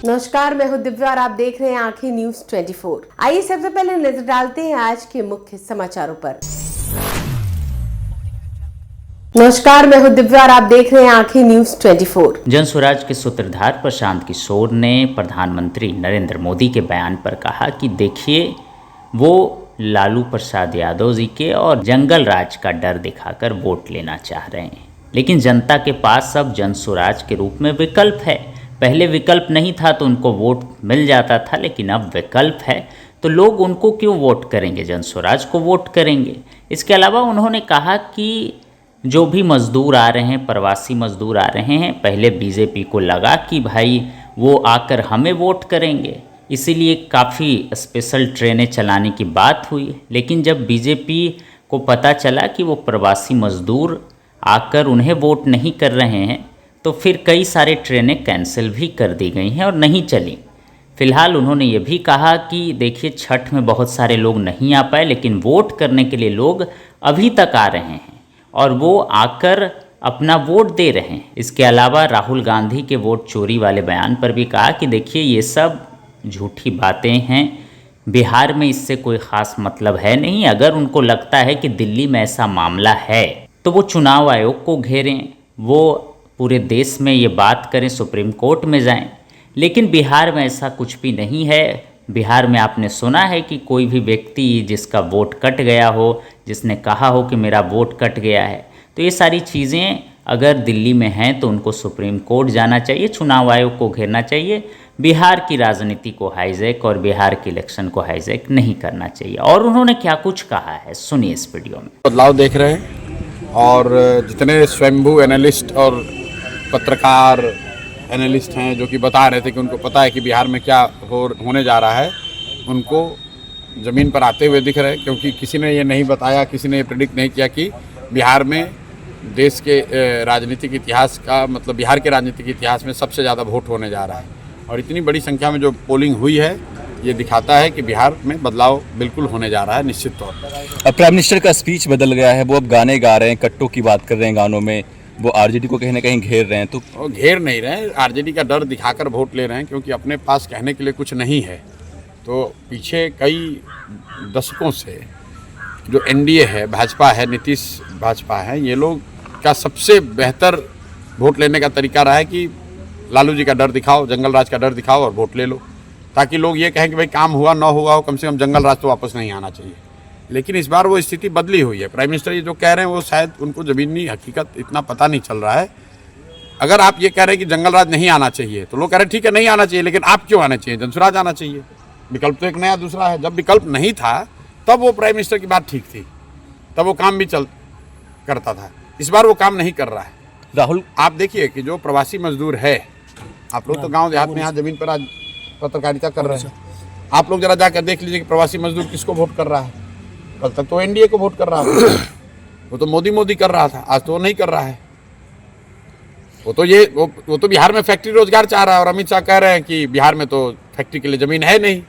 नमस्कार, मैं हूं दिव्या और आप देख रहे हैं आंखें न्यूज 24। आइए सबसे पहले नजर डालते हैं आज के मुख्य समाचारों पर। नमस्कार, मैं हूं दिव्या और आप देख रहे हैं आंखें न्यूज 24। जन स्वराज के सूत्रधार प्रशांत किशोर ने प्रधानमंत्री नरेंद्र मोदी के बयान पर कहा कि देखिए, वो लालू प्रसाद यादव जी के और जंगल राज का डर दिखाकर वोट लेना चाह रहे हैं, लेकिन जनता के पास अब जन स्वराज के रूप में विकल्प है। पहले विकल्प नहीं था तो उनको वोट मिल जाता था, लेकिन अब विकल्प है तो लोग उनको क्यों वोट करेंगे, जन स्वराज को वोट करेंगे। इसके अलावा उन्होंने कहा कि जो भी मज़दूर आ रहे हैं, प्रवासी मज़दूर आ रहे हैं, पहले बीजेपी को लगा कि भाई वो आकर हमें वोट करेंगे, इसीलिए काफ़ी स्पेशल ट्रेनें चलाने की बात हुई। लेकिन जब बीजेपी को पता चला कि वो प्रवासी मज़दूर आकर उन्हें वोट नहीं कर रहे हैं, तो फिर कई सारे ट्रेनें कैंसिल भी कर दी गई हैं और नहीं चली। फिलहाल उन्होंने ये भी कहा कि देखिए, छठ में बहुत सारे लोग नहीं आ पाए, लेकिन वोट करने के लिए लोग अभी तक आ रहे हैं और वो आकर अपना वोट दे रहे हैं। इसके अलावा राहुल गांधी के वोट चोरी वाले बयान पर भी कहा कि देखिए, ये सब झूठी बातें हैं, बिहार में इससे कोई ख़ास मतलब है नहीं। अगर उनको लगता है कि दिल्ली में ऐसा मामला है तो वो चुनाव आयोग को घेरें, वो पूरे देश में ये बात करें, सुप्रीम कोर्ट में जाएं। लेकिन बिहार में ऐसा कुछ भी नहीं है। बिहार में आपने सुना है कि कोई भी व्यक्ति जिसका वोट कट गया हो, जिसने कहा हो कि मेरा वोट कट गया है, तो ये सारी चीज़ें अगर दिल्ली में हैं तो उनको सुप्रीम कोर्ट जाना चाहिए, चुनाव आयोग को घेरना चाहिए। बिहार की राजनीति को हाईजैक और बिहार के इलेक्शन को हाईजैक नहीं करना चाहिए। और उन्होंने क्या कुछ कहा है, सुनिए इस वीडियो में। बदलाव देख रहे हैं और जितने स्वयंभू एनालिस्ट और पत्रकार एनालिस्ट हैं जो कि बता रहे थे कि उनको पता है कि बिहार में क्या होने जा रहा है, उनको ज़मीन पर आते हुए दिख रहे हैं। क्योंकि किसी ने ये नहीं बताया, किसी ने ये प्रेडिक्ट नहीं किया कि बिहार में देश के राजनीतिक इतिहास का मतलब बिहार के राजनीतिक इतिहास में सबसे ज़्यादा वोट होने जा रहा है। और इतनी बड़ी संख्या में जो पोलिंग हुई है, ये दिखाता है कि बिहार में बदलाव बिल्कुल होने जा रहा है निश्चित तौर पर। अब प्राइम मिनिस्टर का स्पीच बदल गया है, वो अब गाने गा रहे हैं, कट्टों की बात कर रहे हैं गानों में, वो आरजेडी को कहीं ना कहीं घेर रहे हैं। तो वो घेर नहीं रहे हैं, आरजेडी का डर दिखाकर वोट ले रहे हैं, क्योंकि अपने पास कहने के लिए कुछ नहीं है। तो पीछे कई दशकों से जो एनडीए है, भाजपा है, नीतीश भाजपा है, ये लोग का सबसे बेहतर वोट लेने का तरीका रहा है कि लालू जी का डर दिखाओ, जंगल राज का डर दिखाओ और वोट ले लो, ताकि लोग ये कहें कि भाई काम हुआ ना हुआ हो, कम से कम जंगल राज तो वापस नहीं आना चाहिए। लेकिन इस बार वो स्थिति बदली हुई है। प्राइम मिनिस्टर ये जो कह रहे हैं वो शायद उनको ज़मीनी हकीकत इतना पता नहीं चल रहा है। अगर आप ये कह रहे हैं कि जंगल राज नहीं आना चाहिए, तो लोग कह रहे हैं ठीक है नहीं आना चाहिए, लेकिन आप क्यों आना चाहिए, जनसुराज आना चाहिए। विकल्प तो एक नया दूसरा है। जब विकल्प नहीं था तब वो प्राइम मिनिस्टर की बात ठीक थी, तब वो काम भी करता था। इस बार वो काम नहीं कर रहा है। राहुल, आप देखिए कि जो प्रवासी मजदूर है, आप लोग तो गाँव देहात में यहाँ ज़मीन पर आज पत्रकारिता कर रहे हैं, आप लोग जरा जाकर देख लीजिए कि प्रवासी मजदूर किसको वोट कर रहा है। कल तक तो एनडीए को वोट कर रहा था, वो तो मोदी कर रहा था, आज तो वो नहीं कर रहा है। वो तो बिहार में फैक्ट्री रोजगार चाह रहा है और अमित शाह कह रहे हैं कि बिहार में तो फैक्ट्री के लिए ज़मीन है नहीं।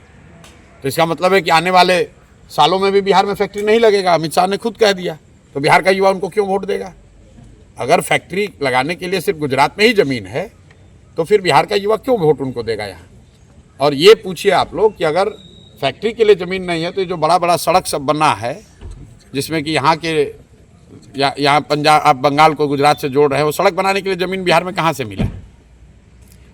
तो इसका मतलब है कि आने वाले सालों में भी बिहार में फैक्ट्री नहीं लगेगा। अमित शाह ने खुद कह दिया, तो बिहार का युवा उनको क्यों वोट देगा। अगर फैक्ट्री लगाने के लिए सिर्फ गुजरात में ही ज़मीन है, तो फिर बिहार का युवा क्यों वोट उनको देगा यहाँ। और ये पूछिए आप लोग कि अगर फैक्ट्री के लिए ज़मीन नहीं है, तो ये जो बड़ा बड़ा सड़क सब बना है, जिसमें कि यहाँ के यहाँ पंजाब, आप बंगाल को गुजरात से जोड़ रहे हैं, वो सड़क बनाने के लिए ज़मीन बिहार में कहाँ से मिला।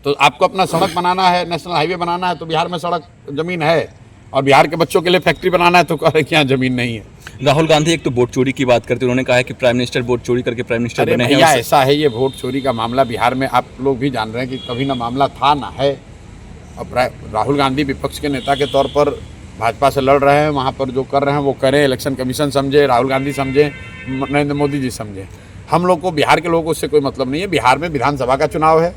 तो आपको अपना सड़क बनाना है, नेशनल हाईवे बनाना है, तो बिहार में सड़क ज़मीन है, और बिहार के बच्चों के लिए फैक्ट्री बनाना है तो कह रहे कि यहाँ ज़मीन नहीं है। राहुल गांधी एक तो वोट चोरी की बात करते, उन्होंने कहा है कि प्राइम मिनिस्टर वोट चोरी करके प्राइम मिनिस्टर बने हैं। ऐसा है, ये वोट चोरी का मामला बिहार में आप लोग भी जान रहे हैं कि कभी ना मामला था ना है। अब राहुल गांधी विपक्ष के नेता के तौर पर भाजपा से लड़ रहे हैं, वहाँ पर जो कर रहे हैं वो करें, इलेक्शन कमीशन समझे, राहुल गांधी समझे, नरेंद्र मोदी जी समझे। हम लोग को, बिहार के लोगों को उससे कोई मतलब नहीं है। बिहार में विधानसभा का चुनाव है।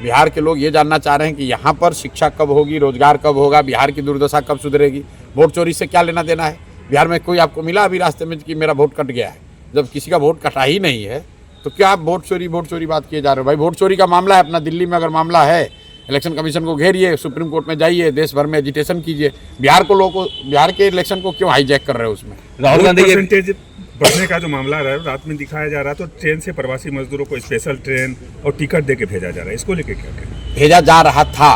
बिहार के लोग ये जानना चाह रहे हैं कि यहाँ पर शिक्षा कब होगी, रोजगार कब होगा, बिहार की दुर्दशा कब सुधरेगी। वोट चोरी से क्या लेना देना है। बिहार में कोई आपको मिला अभी रास्ते में कि मेरा वोट कट गया है? जब किसी का वोट कटा ही नहीं है तो क्या आप वोट चोरी बात किए जा रहे हो। भाई वोट चोरी का मामला है अपना दिल्ली में, अगर मामला है इलेक्शन कमीशन को घेरिए, सुप्रीम कोर्ट में जाइए, देश भर में एजिटेशन कीजिए। बिहार के इलेक्शन को क्यों हाईजैक कर रहे हो उसमें। राहुल गांधी परसेंटेज बढ़ने का जो मामला रहा है, रात में दिखाया जा रहा है, तो ट्रेन से प्रवासी मजदूरों को स्पेशल ट्रेन और टिकट दे के भेजा जा रहा है, इसको लेके क्या कहें? भेजा जा रहा था,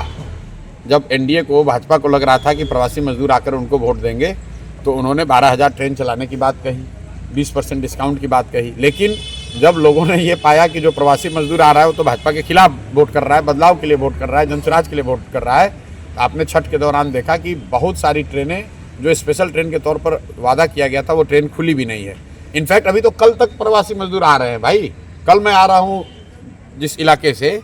जब एनडीए को, भाजपा को लग रहा था कि प्रवासी मजदूर आकर उनको वोट देंगे, तो उन्होंने 12,000 ट्रेन चलाने की बात कही, 20% डिस्काउंट की बात कही। लेकिन जब लोगों ने ये पाया कि जो प्रवासी मजदूर आ रहा है वो तो भाजपा के खिलाफ वोट कर रहा है, बदलाव के लिए वोट कर रहा है, जनसुराज के लिए वोट कर रहा है, तो आपने छठ के दौरान देखा कि बहुत सारी ट्रेनें जो स्पेशल ट्रेन के तौर पर वादा किया गया था वो ट्रेन खुली भी नहीं है। इनफैक्ट अभी तो कल तक प्रवासी मजदूर आ रहे हैं भाई। कल मैं आ रहा हूँ जिस इलाके से,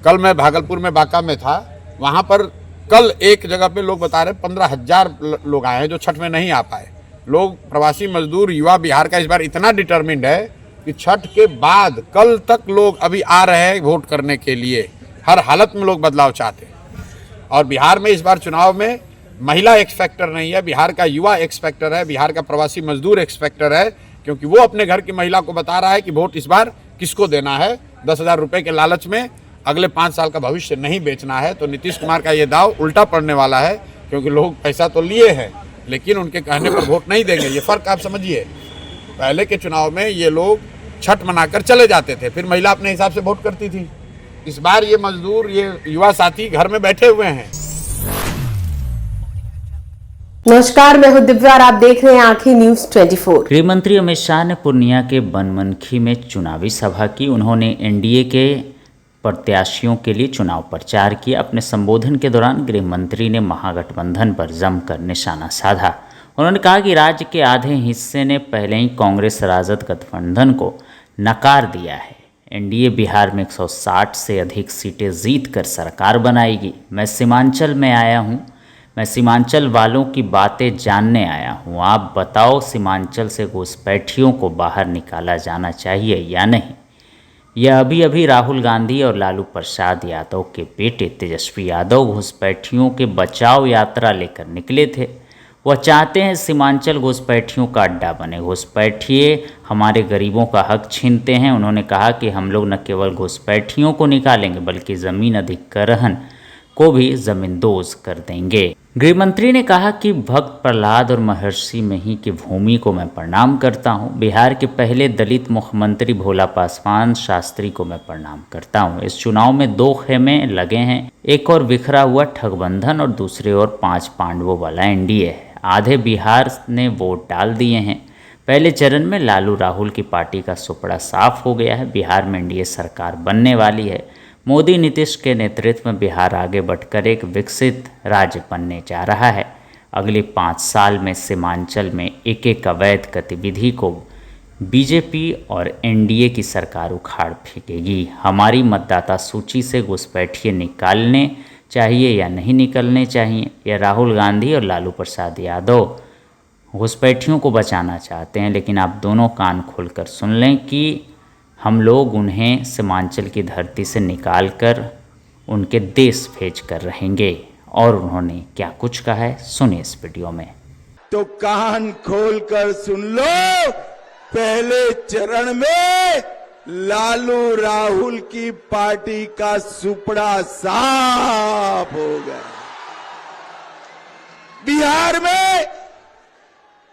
कल मैं भागलपुर में बांका में था, वहाँ पर कल एक जगह पे लोग बता रहे 15,000 लोग आए हैं जो छठ में नहीं आ पाए। लोग, प्रवासी मजदूर, युवा बिहार का इस बार इतना डिटर्मिन्ड है कि छठ के बाद कल तक लोग अभी आ रहे हैं वोट करने के लिए। हर हालत में लोग बदलाव चाहते हैं। और बिहार में इस बार चुनाव में महिला एक्स फैक्टर नहीं है, बिहार का युवा एक्स फैक्टर है, बिहार का प्रवासी मजदूर एक्स फैक्टर है, क्योंकि वो अपने घर की महिला को बता रहा है कि वोट इस बार किसको देना है। 10,000 रुपये के लालच में अगले 5 साल का भविष्य नहीं बेचना है। तो नीतीश कुमार का ये दाव उल्टा पड़ने वाला है, क्योंकि लोग पैसा तो लिए हैं लेकिन उनके कहने पर वोट नहीं देंगे। ये फ़र्क आप समझिए। पहले के चुनाव में ये लोग छठ मनाकर चले जाते थे, फिर महिला अपने हिसाब से वोट करती थी। इस बार ये मजदूर, ये युवा साथी घर में बैठे हुए हैं। नमस्कार, मैं हूं दिव्या और आप देख रहे हैं आंखें न्यूज 24। गृह मंत्री अमित शाह ने पूर्णिया के बनमनखी में चुनावी सभा की। उन्होंने एनडीए के प्रत्याशियों के लिए चुनाव प्रचार किया। अपने संबोधन के दौरान गृह मंत्री ने महागठबंधन पर जमकर निशाना साधा। उन्होंने कहा कि राज्य के आधे हिस्से ने पहले ही कांग्रेस राजद गठबंधन को नकार दिया है। एनडीए बिहार में 160 से अधिक सीटें जीत कर सरकार बनाएगी। मैं सीमांचल में आया हूँ, मैं सीमांचल वालों की बातें जानने आया हूँ। आप बताओ, सीमांचल से घुसपैठियों को बाहर निकाला जाना चाहिए या नहीं? यह अभी अभी राहुल गांधी और लालू प्रसाद यादव के बेटे तेजस्वी यादव घुसपैठियों के बचाव यात्रा लेकर निकले थे। वह चाहते हैं सीमांचल घुसपैठियों का अड्डा बने। घुसपैठिए हमारे गरीबों का हक छीनते हैं। उन्होंने कहा कि हम लोग न केवल घुसपैठियों को निकालेंगे बल्कि ज़मीन अधिग्रहण को भी ज़मींदोज कर देंगे। गृह मंत्री ने कहा कि भक्त प्रहलाद और महर्षि मही की भूमि को मैं प्रणाम करता हूं। बिहार के पहले दलित मुख्यमंत्री भोला पासवान शास्त्री को मैं प्रणाम करता हूं। इस चुनाव में 2 खेमे लगे हैं, एक और बिखरा हुआ ठगबंधन और दूसरे ओर 5 पांडवों वाला एनडीए है। आधे बिहार ने वोट डाल दिए हैं। पहले चरण में लालू राहुल की पार्टी का सुपड़ा साफ हो गया है। बिहार में एनडीए सरकार बनने वाली है। मोदी नीतीश के नेतृत्व में बिहार आगे बढ़कर एक विकसित राज्य बनने जा रहा है। अगले 5 साल में सीमांचल में एक अवैध गतिविधि को बीजेपी और एनडीए की सरकार उखाड़ फेंकेगी। हमारी मतदाता सूची से घुसपैठिए निकालने चाहिए या नहीं निकलने चाहिए? या राहुल गांधी और लालू प्रसाद यादव घुसपैठियों को बचाना चाहते हैं? लेकिन आप दोनों कान खोलकर सुन लें कि हम लोग उन्हें सीमांचल की धरती से निकालकर उनके देश भेज कर रहेंगे। और उन्होंने क्या कुछ कहा है, सुनिए इस वीडियो में। तो कान खोलकर सुन लो, पहले चरण में लालू राहुल की पार्टी का सुपड़ा साफ हो गया। बिहार में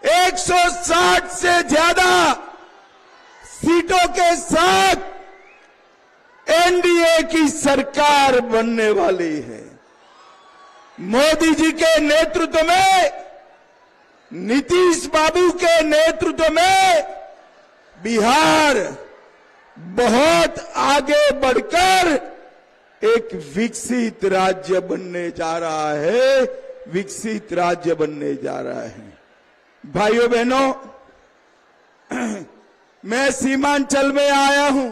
160 से ज्यादा सीटों के साथ एनडीए की सरकार बनने वाली है। मोदी जी के नेतृत्व में, नीतीश बाबू के नेतृत्व में बिहार बहुत आगे बढ़कर एक विकसित राज्य बनने जा रहा है। विकसित राज्य बनने जा रहा है। भाइयों बहनों, मैं सीमांचल में आया हूं।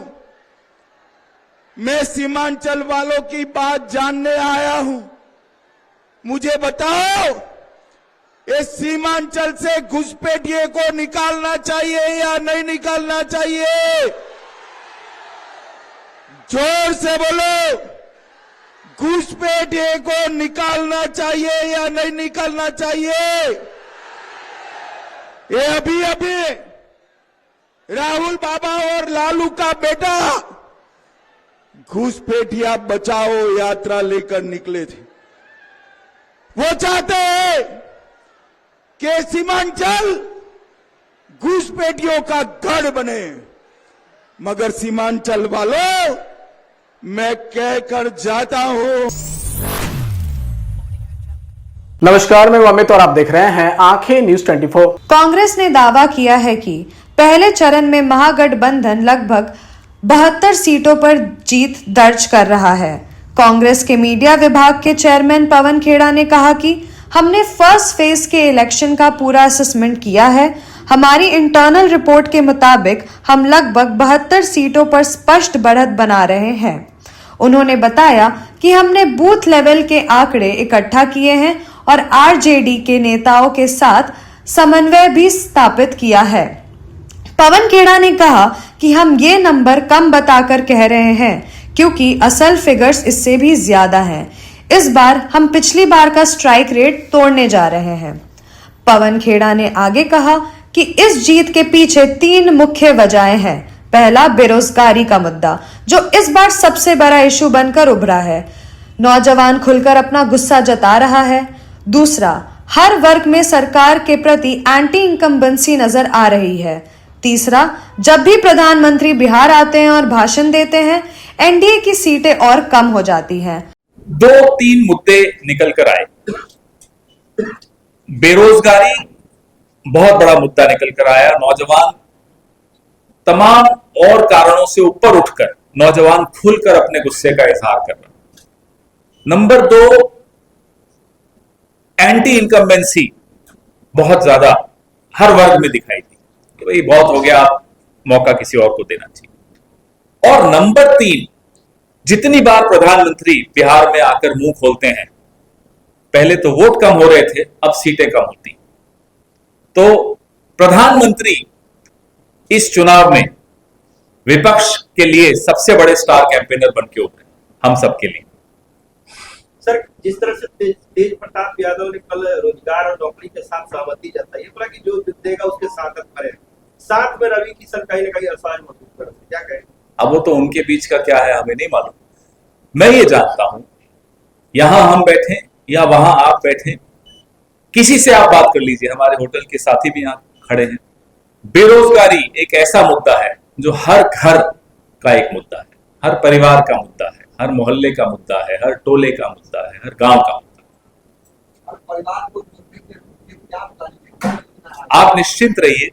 मैं सीमांचल वालों की बात जानने आया हूं। मुझे बताओ, इस सीमांचल से घुसपैठिए को निकालना चाहिए या नहीं निकालना चाहिए? जोर से बोलो, घुसपैठिए को निकालना चाहिए या नहीं निकालना चाहिए? ये अभी अभी राहुल बाबा और लालू का बेटा घुसपैठिया बचाओ यात्रा लेकर निकले थे। वो चाहते हैं कि सीमांचल घुसपैठियों का गढ़ बने। मगर सीमांचल वालों, मैं कहकर जाता हूं, नमस्कार, मैं अमित और आप देख रहे हैं आंखें न्यूज 24। कांग्रेस ने दावा किया है कि पहले चरण में महागठबंधन लगभग 72 सीटों पर जीत दर्ज कर रहा है। कांग्रेस के मीडिया विभाग के चेयरमैन पवन खेड़ा ने कहा कि हमने फर्स्ट फेज के इलेक्शन का पूरा असेसमेंट किया है। हमारी इंटरनल रिपोर्ट के मुताबिक हम लगभग 72 सीटों पर स्पष्ट बढ़त बना रहे हैं। उन्होंने बताया कि हमने बूथ लेवल के आंकड़े इकट्ठा किए हैं और आरजेडी के नेताओं के साथ समन्वय भी स्थापित किया है। पवन खेड़ा ने कहा कि हम ये नंबर कम बताकर कह रहे हैं क्योंकि असल फिगर्स इससे भी ज्यादा हैं। इस बार हम पिछली बार का स्ट्राइक रेट तोड़ने जा रहे हैं। पवन खेड़ा ने आगे कहा कि इस जीत के पीछे 3 मुख्य वजहें हैं। पहला, बेरोजगारी का मुद्दा, जो इस बार सबसे बड़ा इशू बनकर उभरा है। नौजवान खुलकर अपना गुस्सा जता रहा है। दूसरा, हर वर्ग में सरकार के प्रति एंटी इनकम्बेंसी नजर आ रही है। तीसरा, जब भी प्रधानमंत्री बिहार आते हैं और भाषण देते हैं, एनडीए की सीटें और कम हो जाती हैं। 2-3 मुद्दे निकल कर आए। बेरोजगारी बहुत बड़ा मुद्दा निकल कर आया। नौजवान तमाम और कारणों से ऊपर उठकर नौजवान खुलकर अपने गुस्से का इजहार कर रहा। नंबर 2, एंटी इनकम्बेंसी बहुत ज्यादा हर वर्ग में दिखाई दी कि भाई बहुत हो गया, मौका किसी और को देना चाहिए। और नंबर 3, जितनी बार प्रधानमंत्री बिहार में आकर मुंह खोलते हैं, पहले तो वोट कम हो रहे थे, अब सीटें कम होती। तो प्रधानमंत्री इस चुनाव में विपक्ष के लिए सबसे बड़े स्टार कैंपेनर बन के उभरे, हम सबके लिए। सर, जिस तरह से तेज प्रताप यादव ने कल रोजगार और नौकरी के साथ सहमति जताई, बोला कि जो देगा उसके साथ खड़े, साथ में रवि किशन कहीं ना कहीं असहाय महसूस कर रहे, क्या कहें? अब वो तो उनके बीच का क्या है हमें नहीं मालूम। मैं ये जानता हूं, यहां हम बैठे या वहां आप बैठे, किसी से आप बात कर लीजिए, हमारे होटल के साथी भी यहां खड़े हैं। बेरोजगारी एक ऐसा मुद्दा है जो हर घर का एक मुद्दा है, हर परिवार का मुद्दा है, हर मोहल्ले का मुद्दा है, हर टोले का मुद्दा है, हर गांव का मुद्दा है। आप निश्चिंत रहिए,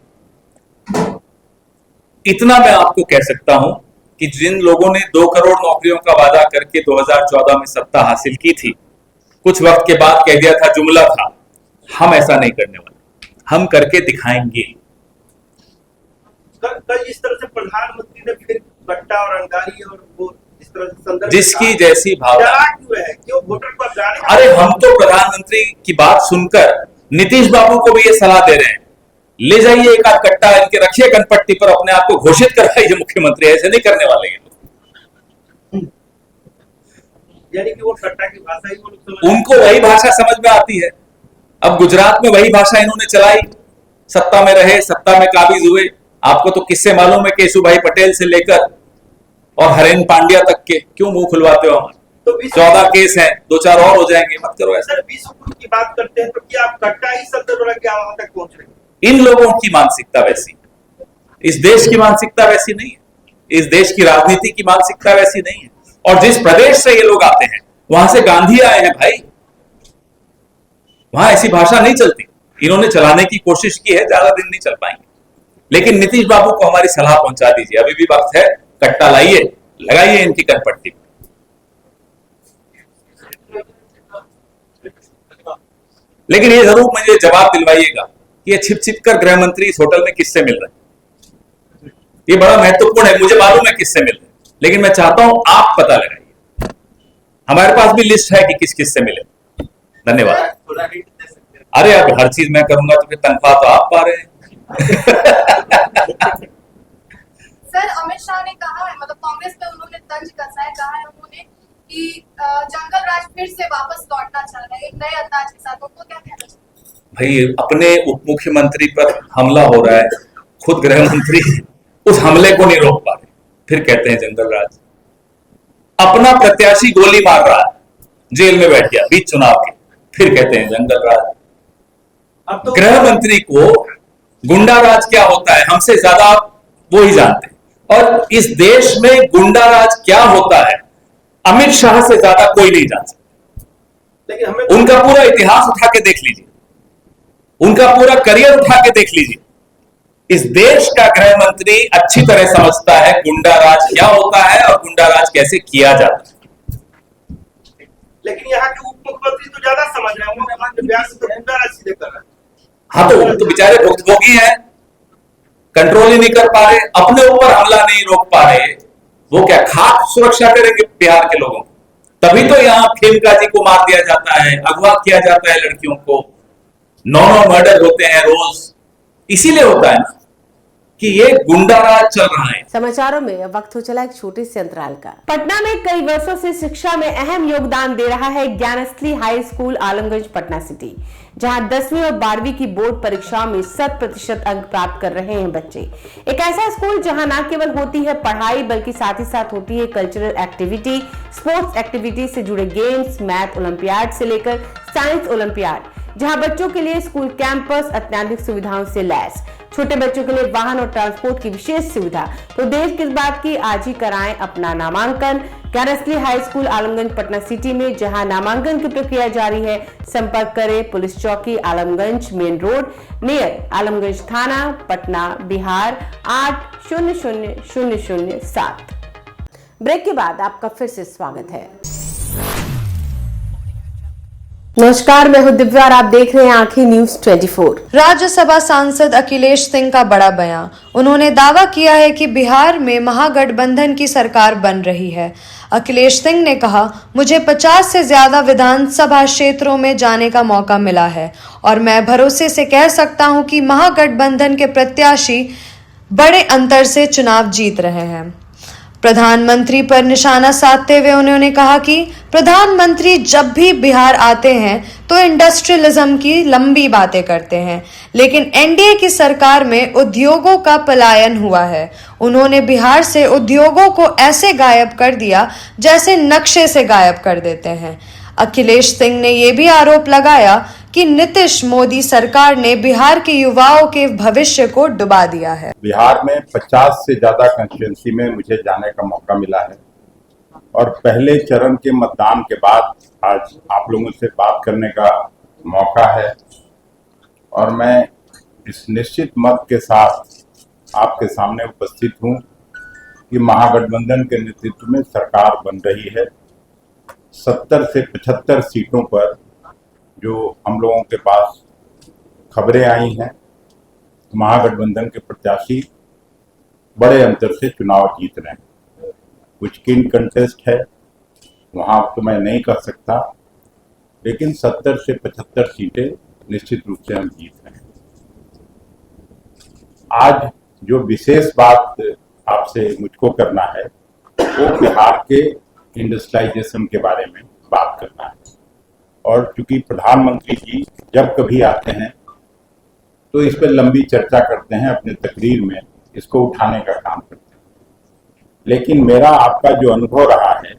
इतना मैं आपको कह सकता हूं कि जिन लोगों ने 2 करोड़ नौकरियों का वादा करके 2014 में सत्ता हासिल की थी, कुछ वक्त के बाद कह दिया था जुमला था, हम ऐसा नहीं करने वाले, हम करके दिखाएंगे। कल जिस तरह से प्रधानमंत्री ने फिर गट्टा और अंगारी और वो जिस तरह से संदर्भ जिसकी जैसी भावना, क्यों वोटर को जाने? अरे हम तो प्रधानमंत्री की बात सुनकर नीतीश बाबू को भी ये सलाह दे रहे हैं, ले जाइए एक आध कट्टा इनके रखिए कनपट्टी पर, अपने आप को घोषित कराइए मुख्यमंत्री। ऐसे नहीं करने वाले हैं, यानी कि वो कट्टा की भाषा ही वो लोग उनको वही भाषा समझ में आती है। अब गुजरात में वही भाषा इन्होंने चलाई, सत्ता में रहे, सत्ता में काबिज हुए। आपको तो किससे मालूम है, केशुभाई पटेल से लेकर और हरेन पांड्या तक के, क्यों मुंह खुलवाते हो? हमारे तो 14 केस हैं, 2-4 और हो जाएंगे, मत करो ऐसा। सर, विश्व गुरु की बात करते हैं तो क्या आप कट्टा ही शब्द बोला क्या वहां तक पहुंच रहे? इन लोगों की मानसिकता वैसी, इस देश की मानसिकता वैसी नहीं है, इस देश की राजनीति की मानसिकता वैसी नहीं है। और जिस प्रदेश से ये लोग आते हैं वहां से गांधी आए हैं भाई, वहां ऐसी भाषा नहीं चलती। इन्होंने चलाने की कोशिश की है, ज्यादा दिन नहीं चल पाएंगे। लेकिन नीतीश बाबू को हमारी सलाह पहुंचा दीजिए, अभी भी वक्त है, कट्टा लाइए, लगाइए इनकी कनपट्टी। लेकिन ये जरूर मुझे जवाब दिलवाइएगा कि ये छिप छिप कर गृह मंत्री इस होटल में किससे मिल रहे हैं। ये बड़ा महत्वपूर्ण है, मुझे मालूम है किससे मिल रहे हैं, लेकिन मैं चाहता हूं आप पता लगाइए। हमारे पास भी लिस्ट है कि किस किस से मिले। धन्यवाद। अरे अब हर चीज मैं करूंगा तो फिर तनख्वाह तो आप पा रहे हैं। सर, अमित शाह ने कहा है, मतलब कांग्रेस पे उन्होंने तंज कसा है, कहा है उन्होंने कि जंगल राज फिर से वापस लौटना चाह रहे हैं एक नए अंदाज के साथ, उनको क्या कहना चाहिए? भाई, अपने उप मुख्यमंत्री पर हमला हो रहा है, खुद गृह मंत्री उस हमले को नहीं रोक पा रहे, फिर कहते हैं जंगल राज। अपना प्रत्याशी गोली मार रहा है, जेल में बैठ गया बीच चुनाव के, फिर कहते हैं जंगल राज। अब तो गृह मंत्री को गुंडा राज क्या होता है हमसे ज्यादा वो ही जानते हैं, और इस देश में गुंडा राज क्या होता है अमित शाह से ज्यादा कोई नहीं जान सकता। लेकिन हमें उनका पूरा इतिहास उठा के देख लीजिए, उनका पूरा करियर उठा के देख लीजिए। इस देश का गृह मंत्री अच्छी तरह समझता है गुंडा राज क्या होता है और गुंडा राज कैसे किया जाता है। लेकिन यहाँ के उप मुख्यमंत्री तो ज्यादा समझ रहे हैं, वो ब्याज से तो गुंडा राज सीधे कर रहे हैं। हाँ, तो वो तो बेचारे भुक्तभोगी हैं, कंट्रोल ही नहीं कर पा रहे, अपने ऊपर हमला नहीं रोक पा रहे। वो क्या खाक सुरक्षा करेंगे बिहार के लोगों को? तभी तो यहाँ खेमका जी को मार दिया जाता है, अगवा किया जाता है लड़कियों को, 9 मर्डर होते हैं रोज। इसीलिए होता है ना कि ये गुंडा राज चल रहा है। समाचारों में अब वक्त हो चला एक छोटे से अंतराल का। पटना में कई वर्षों से शिक्षा में अहम योगदान दे रहा है Gyansthali high school Alamganj Patna city, जहां 10वीं और 12वीं की बोर्ड परीक्षाओं में 100% अंक प्राप्त कर रहे हैं बच्चे। एक ऐसा स्कूल जहां न केवल होती है पढ़ाई बल्कि साथ ही साथ होती है कल्चरल एक्टिविटी, स्पोर्ट्स एक्टिविटी से जुड़े गेम्स, मैथ ओलंपियाड से लेकर साइंस ओलंपियाड, जहां बच्चों के लिए स्कूल कैंपस अत्याधुनिक सुविधाओं से लैस, छोटे बच्चों के लिए वाहन और ट्रांसपोर्ट की विशेष सुविधा। तो देर किस बात की, आज ही कराएं अपना नामांकन Gyansthali high school Alamganj Patna city में, जहां नामांकन की प्रक्रिया जारी है। संपर्क करें पुलिस चौकी Alamganj main road near Alamganj थाना पटना बिहार 800007। ब्रेक के बाद आपका फिर से स्वागत है। नमस्कार, मैं हूं दिव्या और आप देख रहे हैं आंखें न्यूज 24। राज्यसभा सांसद अखिलेश सिंह का बड़ा बयान। उन्होंने दावा किया है कि बिहार में महागठबंधन की सरकार बन रही है। अखिलेश सिंह ने कहा, मुझे 50 से ज्यादा विधानसभा क्षेत्रों में जाने का मौका मिला है और मैं भरोसे से कह सकता हूं कि महागठबंधन के प्रत्याशी बड़े अंतर से चुनाव जीत रहे हैं। प्रधानमंत्री पर निशाना साधते हुए उन्होंने कहा कि प्रधानमंत्री जब भी बिहार आते हैं तो इंडस्ट्रियलिज्म की लंबी बातें करते हैं, लेकिन एनडीए की सरकार में उद्योगों का पलायन हुआ है। उन्होंने बिहार से उद्योगों को ऐसे गायब कर दिया जैसे नक्शे से गायब कर देते हैं। अखिलेश सिंह ने यह भी आरोप लगाया कि नीतीश मोदी सरकार ने बिहार के युवाओं के भविष्य को डुबा दिया है। बिहार में 50 से ज्यादा कंस्टिट्यूंसी में मुझे जाने का मौका मिला है और पहले चरण के मतदान के बाद आज आप लोगों से बात करने का मौका है और मैं इस निश्चित मत के साथ आपके सामने उपस्थित हूं कि महागठबंधन के नेतृत्व में सरकार बन रही है। 70 से 75 सीटों पर जो हम लोगों के पास खबरें आई हैं, महागठबंधन के प्रत्याशी बड़े अंतर से चुनाव जीत रहे हैं। कुछ किन कंटेस्ट है वहां तो मैं नहीं कह सकता, लेकिन 70 से 75 सीटें निश्चित रूप से हम जीत रहे हैं। आज जो विशेष बात आपसे मुझको करना है वो बिहार के इंडस्ट्रियलाइजेशन के बारे में बात करना है। और चूंकि प्रधानमंत्री जी जब कभी आते हैं तो इस पर लंबी चर्चा करते हैं, अपने तकरीर में इसको उठाने का काम करते हैं, लेकिन मेरा आपका जो अनुभव रहा है,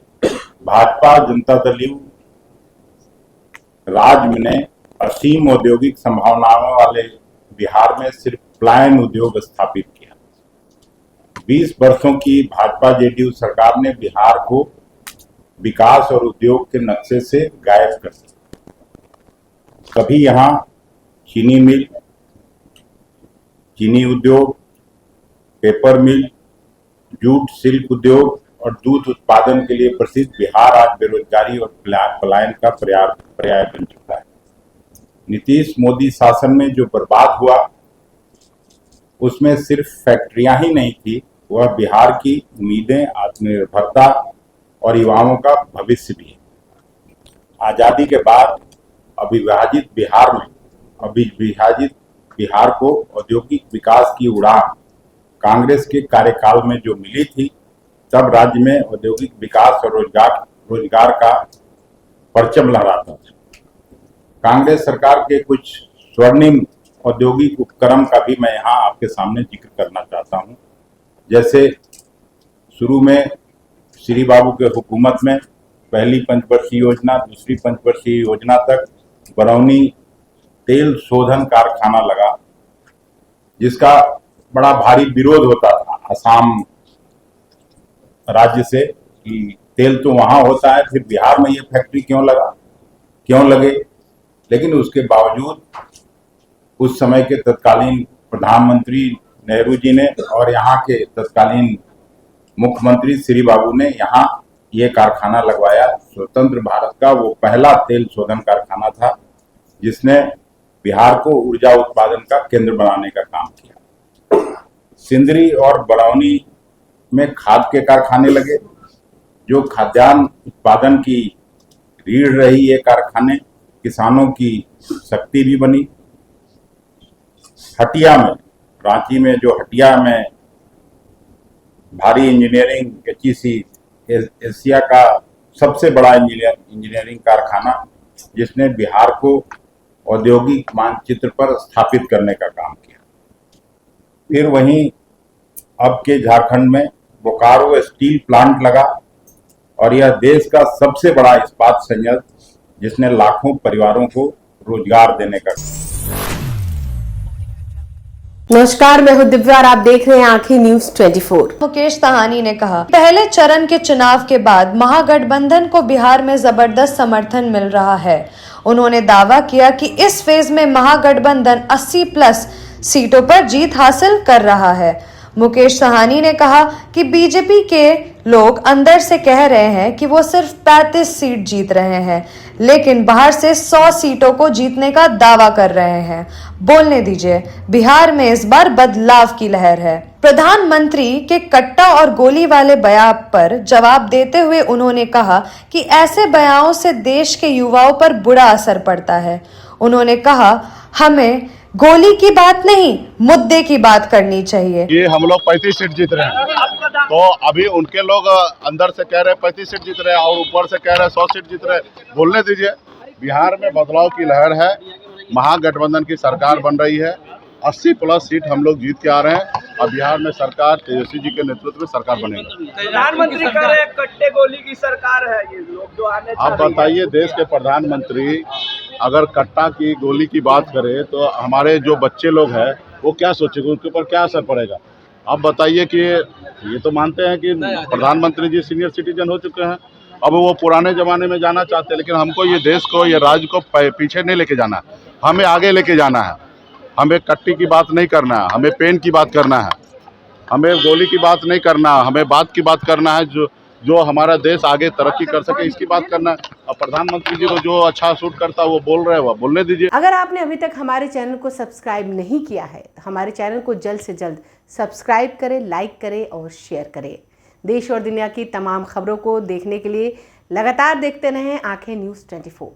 भाजपा जनता दल राज्य ने असीम औद्योगिक संभावनाओं वाले बिहार में सिर्फ प्लायन उद्योग स्थापित किया। 20 वर्षों की भाजपा जेडीयू सरकार ने बिहार को विकास और उद्योग के नक्शे से गायब कर दिया। कभी यहाँ चीनी मिल, चीनी उद्योग, पेपर मिल, जूट सिल्क उद्योग और दूध उत्पादन के लिए प्रसिद्ध बिहार आज बेरोजगारी और पलायन का पर्याय बन चुका है। नीतीश मोदी शासन में जो बर्बाद हुआ उसमें सिर्फ फैक्ट्रियां ही नहीं थी, वह बिहार की उम्मीदें, आत्मनिर्भरता और युवाओं का भविष्य भी है। आजादी के बाद अविभाजित बिहार को औद्योगिक विकास की उड़ान कांग्रेस के कार्यकाल में जो मिली थी, तब राज्य में औद्योगिक विकास और रोजगार का परचम लहराता था। कांग्रेस सरकार के कुछ स्वर्णिम औद्योगिक उपक्रम का भी मैं यहाँ आपके सामने जिक्र करना चाहता हूँ। जैसे शुरू में श्री बाबू के हुकूमत में पहली पंचवर्षीय योजना, दूसरी पंचवर्षीय योजना तक बरौनी तेल शोधन कारखाना लगा, जिसका बड़ा भारी विरोध होता था असम राज्य से कि तेल तो वहां होता है, फिर बिहार में ये फैक्ट्री क्यों लगा। क्यों लगे, लेकिन उसके बावजूद उस समय के तत्कालीन प्रधानमंत्री नेहरू जी ने और यहाँ के तत्कालीन मुख्यमंत्री श्री बाबू ने यहाँ ये कारखाना लगवाया। स्वतंत्र भारत का वो पहला तेल शोधन कारखाना था जिसने बिहार को ऊर्जा उत्पादन का केंद्र बनाने का काम किया। सिंदरी और बरौनी में खाद के कारखाने लगे, जो खाद्यान्न उत्पादन की रीढ़ रही। ये कारखाने किसानों की शक्ति भी बनी। हटिया में, रांची में जो हटिया में भारी इंजीनियरिंग HEC एशिया का सबसे बड़ा इंजीनियरिंग कारखाना, जिसने बिहार को औद्योगिक मानचित्र पर स्थापित करने का काम किया। फिर वहीं अब के झारखंड में बोकारो स्टील प्लांट लगा और यह देश का सबसे बड़ा इस्पात संयंत्र, जिसने लाखों परिवारों को रोजगार देने का। नमस्कार, मैं हूं दिव्या और आप देख रहे हैं आंखें न्यूज 24। मुकेश साहनी ने कहा, पहले चरण के चुनाव के बाद महागठबंधन को बिहार में जबरदस्त समर्थन मिल रहा है। उन्होंने दावा किया कि इस फेज में महागठबंधन 80+ सीटों पर जीत हासिल कर रहा है। मुकेश साहनी ने कहा कि बीजेपी के लोग अंदर से कह रहे हैं कि वो सिर्फ 35 सीट जीत रहे हैं, लेकिन बाहर से 100 सीटों को जीतने का दावा कर रहे हैं। बोलने दीजिए, बिहार में इस बार बदलाव की लहर है। प्रधानमंत्री के कट्टा और गोली वाले बयान पर जवाब देते हुए उन्होंने कहा कि ऐसे बयानों से देश के युवाओं पर बुरा असर पड़ता है। उन्होंने कहा, हमें गोली की बात नहीं, मुद्दे की बात करनी चाहिए। ये हम लोग 35 सीट जीत रहे हैं, तो अभी उनके लोग अंदर से कह रहे हैं 35 सीट जीत रहे हैं और ऊपर से कह रहे हैं 100 सीट जीत रहे हैं। बोलने दीजिए, बिहार में बदलाव की लहर है। महागठबंधन की सरकार बन रही है। 80+ सीट हम लोग जीत के आ रहे हैं और बिहार में सरकार तेजस्वी जी के नेतृत्व में सरकार बनेगी। प्रधानमंत्री कह रहे हैं कट्टे गोली की सरकार है ये लोग जो आने। आप बताइए, देश के प्रधानमंत्री अगर कट्टा की गोली की बात करें तो हमारे जो बच्चे लोग हैं वो क्या सोचेंगे, उनके ऊपर क्या असर पड़ेगा? आप बताइए कि ये तो मानते हैं कि प्रधानमंत्री जी सीनियर सिटीजन हो चुके हैं, अब वो पुराने जमाने में जाना चाहते हैं, लेकिन हमको ये देश को, ये राज्य को पीछे नहीं लेके जाना है, हमें आगे लेके जाना है। हमें कट्टी की बात नहीं करना है, हमें पेन की बात करना है, हमें गोली की बात नहीं करना है, हमें बात की बात करना है जो हमारा देश आगे तरक्की कर सके, इसकी बात करना है। और प्रधानमंत्री जी को जो अच्छा सूट करता है वो बोल रहे हैं, वो बोलने दीजिए। अगर आपने अभी तक हमारे चैनल को सब्सक्राइब नहीं किया है तो हमारे चैनल को जल्द से जल्द सब्सक्राइब करें, लाइक करें और शेयर करें। देश और दुनिया की तमाम खबरों को देखने के लिए लगातार देखते रहें आंखें न्यूज 24।